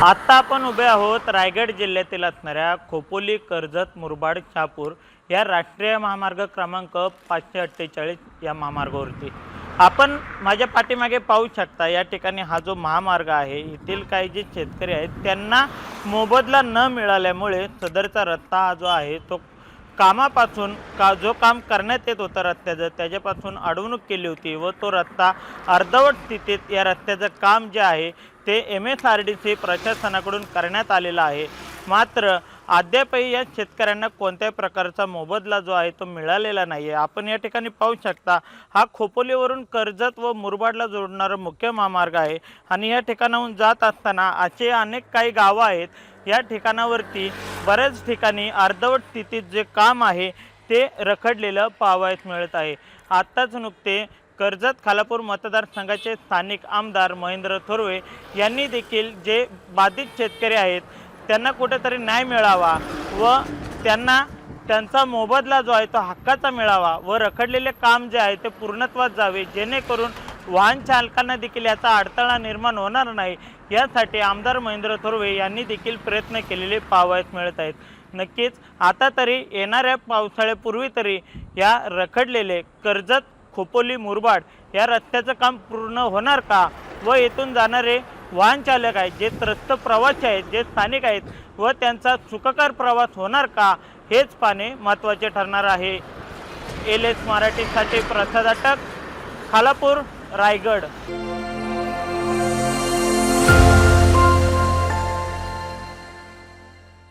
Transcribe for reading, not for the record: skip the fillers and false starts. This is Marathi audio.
आता आपण उभे आहोत रायगड जिल्ह्यातील असणाऱ्या खोपोली, कर्जत, मुरबाड, शहापूर या राष्ट्रीय महामार्ग क्रमांक 548 या महामार्गावरती आपण माझ्या पाठीमागे पाहू शकता। या ठिकाणी हा जो महामार्ग आहे, येथील काही जे शेतकरी आहेत त्यांना मोबदला न मिळाल्यामुळे सदरचा रस्ता हा जो आहे तो कामापासून जो काम करण्यात येत होतं रस्त्याचं त्याच्यापासून अडवणूक केली होती व तो रस्ता अर्धवट स्थितीत या रस्त्याचं काम जे आहे ते MSRDC प्रशासनाकडून करण्यात आलेलं आहे। मात्र अद्यापही या शेतकऱ्यांना कोणत्याही प्रकारचा मोबदला जो आहे तो मिळालेला नाही आहे। आपण या ठिकाणी पाहू शकता, हा खोपोलीवरून कर्जत व मुरबाडला जोडणारा मुख्य महामार्ग आहे आणि या ठिकाणाहून जात असताना असे अनेक काही गावं आहेत। या ठिकाणावरती बऱ्याच ठिकाणी अर्धवट स्थितीत जे काम आहे ते रखडलेलं पाहावयास मिळत आहे। आत्ताच नुकते कर्जत खालापूर मतदारसंघाचे स्थानिक आमदार महेंद्र थोरवे यांनी देखील जे बाधित शेतकरी आहेत त्यांना कुठेतरी न्याय मिळावा व त्यांना त्यांचा मोबदला जो आहे तो हक्काचा मिळावा व रखडलेले काम जे आहे ते पूर्णत्वास जावे, जेणेकरून वाहन चालकांना देखील याचा अडथळा निर्माण होणार नाही, यासाठी आमदार महेंद्र थोरवे यांनी देखील प्रयत्न केलेले पाहावयास मिळत आहेत। नक्कीच आता तरी येणाऱ्या पावसाळ्यापूर्वी तरी या रखडलेले कर्जत खोपोली मुरबाड या रस्त्याचं काम पूर्ण होणार का व येथून जाणारे वाहन चालक आहेत, जे त्रस्त प्रवासी आहेत, जे स्थानिक आहेत व त्यांचा सुखकर प्रवास होणार का, हेच पाहणे महत्त्वाचे ठरणार आहे। LS मराठीसाठी प्रसाद अटक, खालापूर, रायगड।